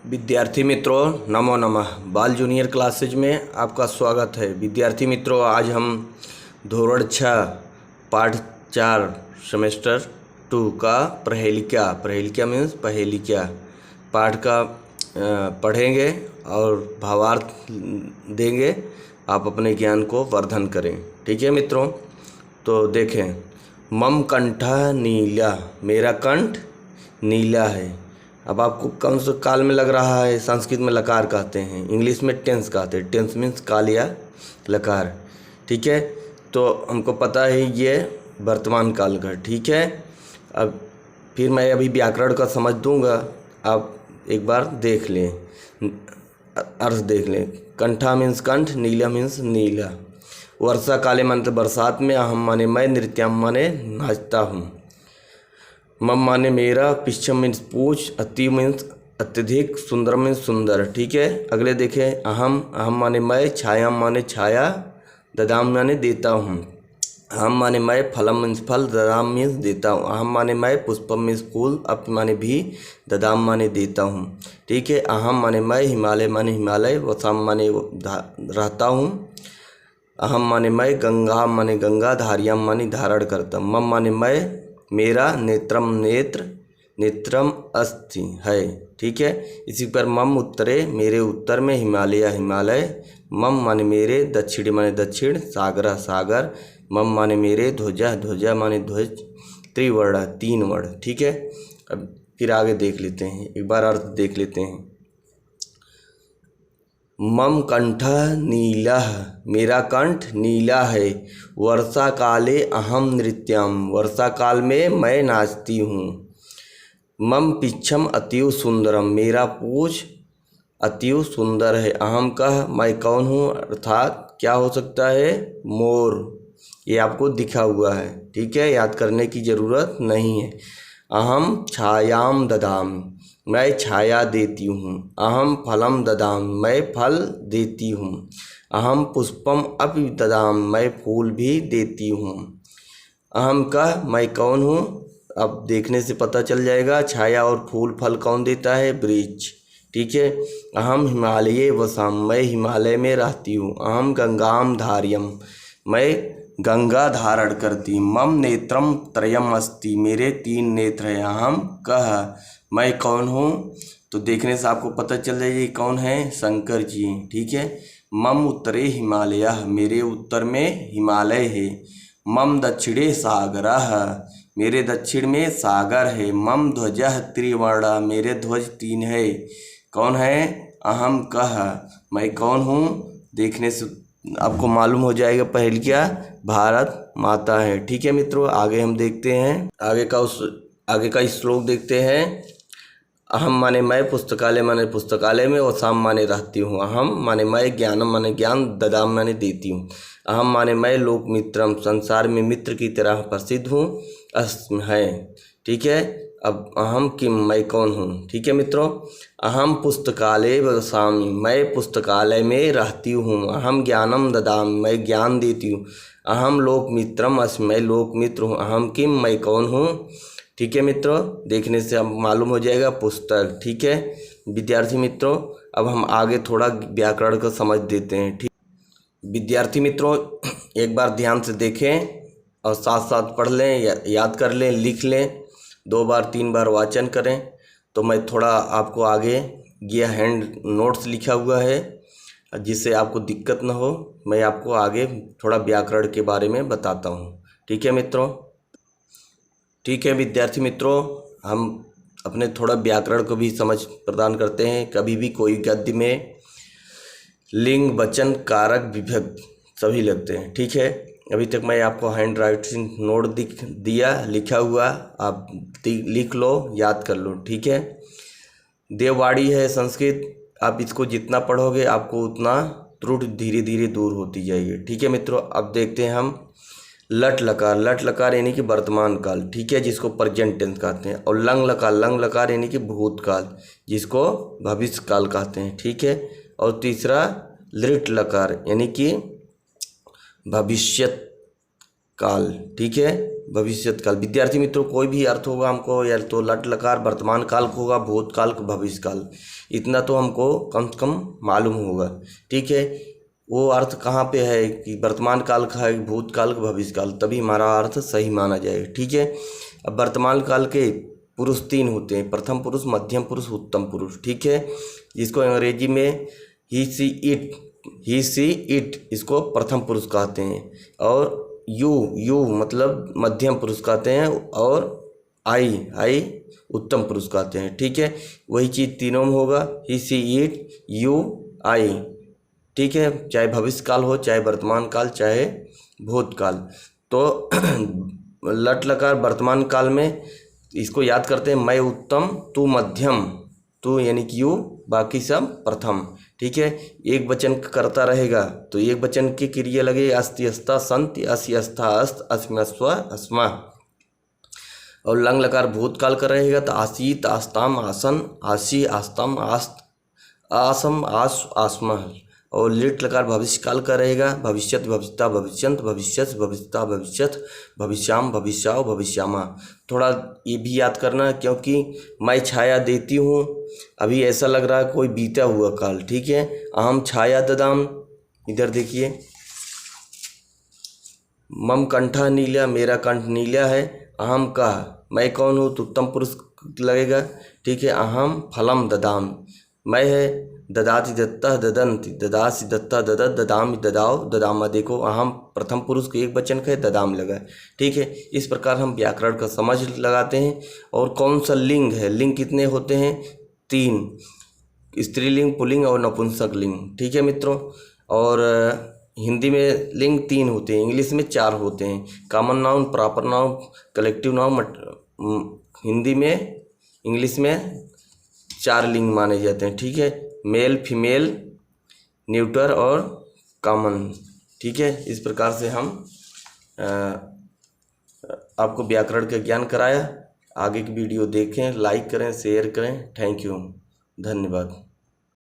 विद्यार्थी मित्रों, नमो नमः। बाल जूनियर क्लासेज में आपका स्वागत है। विद्यार्थी मित्रों, आज हम धोरण 6 पाठ 4 सेमेस्टर 2 का प्रहेलिका मीन्स पहेलिका पाठ का पढ़ेंगे और भावार्थ देंगे। आप अपने ज्ञान को वर्धन करें। ठीक है मित्रों, तो देखें। मम कंठः नीला, मेरा कंठ नीला है। अब आपको कौन से काल में लग रहा है? संस्कृत में लकार कहते हैं, इंग्लिश में टेंस कहते हैं। टेंस मीन्स काल या लकार। ठीक है, तो हमको पता है ये वर्तमान काल का। ठीक है, अब फिर मैं अभी व्याकरण का समझ दूंगा, आप एक बार देख लें, अर्थ देख लें। कंठा मीन्स कंठ, नीला मीन्स नीला। वर्षा काले माने बरसात में, अहम माने मैं, नृत्यम माने नाचता हूँ। मम माने मेरा, पिछम मीन्स पूछ, अति मीन्स अत्यधिक, सुंदर मीन्स सुंदर। ठीक है, अगले देखें। अहम माने मैं, छायाम माने छाया, ददाम माने देता हूँ। अहम माने मैं, फलम मीन्स फल, ददाम मीन्स देता हूँ। अहम माने मैं, पुष्पम मीन्स फूल, अप माने भी, ददाम माने देता हूँ। ठीक है, अहम माने मैं, हिमालय माने हिमालय, वसाम माने रहता हूँ। अहम माने मैं, गंगा माने गंगा, धारियाम माने धारण करता। मम माने मैं, मेरा, नेत्रम नेत्र, नेत्रम अस्थि है। ठीक है, इसी पर मम उत्तरे, मेरे उत्तर में, हिमालय हिमालय। मम माने मेरे, दक्षिण माने दक्षिण, सागर सागर। मम माने मेरे, ध्वजा ध्वजा माने ध्वज, त्रिवर्ण तीन वर्ण। ठीक है, अब फिर आगे देख लेते हैं, एक बार अर्थ देख लेते हैं। मम कंठः नीलः, मेरा कंठ नीला है। वर्षा काले अहम नृत्यम, वर्षा काल में मैं नाचती हूँ। मम पिच्छम अतीव सुंदरम, मेरा पूछ अतीव सुंदर है। अहम कह, मैं कौन हूँ, अर्थात क्या हो सकता है? मोर। ये आपको दिखा हुआ है। ठीक है, याद करने की ज़रूरत नहीं है। अहम छायाम ददाम, मैं छाया देती हूँ। अहम फलम ददाम, मैं फल देती हूँ। अहम पुष्पम अपि ददाम, मैं फूल भी देती हूँ। अहम कह, मैं कौन हूँ? अब देखने से पता चल जाएगा, छाया और फूल फल कौन देता है? वृक्ष। ठीक है, अहम हिमालये वसाम, मैं हिमालय में रहती हूँ। अहम गंगाम धार्यम, मैं गंगा धारण करती। मम नेत्रम त्रयम अस्ति, मेरे 3 नेत्र हैं। अहम कह, मैं कौन हूँ? तो देखने से आपको पता चल जाएगा ये कौन है? शंकर जी। ठीक है, मम उत्तरे हिमालय, मेरे उत्तर में हिमालय है। मम दक्षिणे सागरः, मेरे दक्षिण में सागर है। मम ध्वजः त्रिवर्ण, मेरे ध्वज 3 है। कौन है? अहम कह, मैं कौन हूँ? देखने से आपको मालूम हो जाएगा पहले क्या? भारत माता है। ठीक है मित्रों, आगे हम देखते हैं, आगे का श्लोक देखते हैं। अहम माने मैं, पुस्तकालय माने पुस्तकालय में, और साम माने रहती हूँ। अहम माने मैं, ज्ञानम माने ज्ञान, ददाम माने देती हूँ। अहम माने मैं, लोक मित्रम, संसार में मित्र की तरह प्रसिद्ध हूँ। अस्म है। ठीक है, अब अहम किम, मैं कौन हूँ? ठीक है मित्रों, अहम पुस्तकालय वसामि, मैं पुस्तकालय में रहती हूँ। अहम ज्ञानम ददामि, मैं ज्ञान देती हूँ। अहम लोक मित्रम अस्मि, मैं लोक मित्र हूँ। अहम किम, मैं कौन हूँ? ठीक है मित्रों, देखने से अब मालूम हो जाएगा पुस्तक। ठीक है विद्यार्थी मित्रों, अब हम आगे थोड़ा व्याकरण को समझ देते हैं। ठीक विद्यार्थी मित्रों, एक बार ध्यान से देखें और साथ साथ पढ़ लें, याद कर लें, लिख लें, 2 बार 3 बार वाचन करें। तो मैं थोड़ा आपको आगे ये हैंड नोट्स लिखा हुआ है, जिससे आपको दिक्कत ना हो। मैं आपको आगे थोड़ा व्याकरण के बारे में बताता हूँ। ठीक है मित्रों, ठीक है विद्यार्थी मित्रों, हम अपने थोड़ा व्याकरण को भी समझ प्रदान करते हैं। कभी भी कोई गद्य में लिंग, वचन, कारक, विभक्ति सभी लगते हैं। ठीक है, अभी तक मैं आपको हैंड राइटिंग नोट दिया, लिखा हुआ, आप लिख लो, याद कर लो। ठीक है, देववाणी है संस्कृत, आप इसको जितना पढ़ोगे आपको उतना त्रुटि धीरे धीरे दूर होती जाएगी। ठीक है मित्रों, अब देखते हैं हम लट लकार यानी कि वर्तमान काल। ठीक है, जिसको प्रेजेंट टेंस कहते हैं। और लंग लकार यानी कि भूतकाल, जिसको भविष्य काल कहते हैं। ठीक है, और तीसरा लिट लकार यानी कि भविष्यत काल। ठीक है, भविष्यत काल। विद्यार्थी मित्रों, कोई भी अर्थ होगा हमको, या तो लट लकार वर्तमान काल का होगा, भूतकाल का, भविष्य काल, इतना तो हमको कम से कम मालूम होगा। ठीक है, वो अर्थ कहाँ पे है कि वर्तमान काल का है, भूतकाल का, भविष्य काल, तभी हमारा अर्थ सही माना जाएगा। ठीक है, अब वर्तमान काल के पुरुष 3 होते हैं, प्रथम पुरुष, मध्यम पुरुष, उत्तम पुरुष। ठीक है, जिसको अंग्रेजी में ही सी इट इसको प्रथम पुरुष कहते हैं, और यू मतलब मध्यम पुरुष कहते हैं, और आई उत्तम पुरुष कहते हैं। ठीक है, वही चीज़ तीनों में होगा, ही सी इट यू आई। ठीक है, चाहे भविष्य काल हो, चाहे वर्तमान काल, चाहे भूतकाल। तो लट लकार वर्तमान काल में इसको याद करते हैं, मैं उत्तम, तू मध्यम, तू यानी कि यू, बाकी सब प्रथम। ठीक है, एक वचन करता रहेगा तो एक वचन की क्रिया लगे, अस्ति अस्ता संति, असि अस्था अस्त, अस्म्यस्व अस्मा। और लंग लकार भूतकाल का रहेगा तो आसीत आस्ताम आसन, आसी आस्ताम आस्त, आसम आस आसमा। और लिट लकार भविष्य काल का रहेगा, भविष्यत भविष्यता भविष्यंत, भविष्यस भविष्यता भविष्यत, भविष्याम भविष्याओ भविष्यामा। थोड़ा ये भी याद करना, क्योंकि मैं छाया देती हूँ, अभी ऐसा लग रहा है कोई बीता हुआ काल। ठीक है, अहम छाया ददाम, इधर देखिए, मम कंठा नीला, मेरा कंठ नीला है। अहम का, मैं कौन हूँ, तो उत्तम पुरुष लगेगा। ठीक है, अहम फलम ददाम, मैं है। ददाति दत्ता ददंति, ददासी दत्ता ददत, ददामी ददाओ ददामा। देखो, अहम प्रथम पुरुष को एक वचन का ददाम लगा। ठीक है, इस प्रकार हम व्याकरण का समझ लगाते हैं। और कौन सा लिंग है, लिंग कितने होते हैं, 3, स्त्रीलिंग, पुल्लिंग और नपुंसक लिंग। ठीक है मित्रों, और हिंदी में लिंग 3 होते हैं, इंग्लिश में 4 होते हैं, common noun, proper noun, collective noun. Hindi में, इंग्लिश में 4 लिंग माने जाते हैं। ठीक है, मेल, फीमेल, न्यूटर और कॉमन। ठीक है, इस प्रकार से हम आपको व्याकरण का ज्ञान कराया। आगे की वीडियो देखें, लाइक करें, शेयर करें। थैंक यू, धन्यवाद।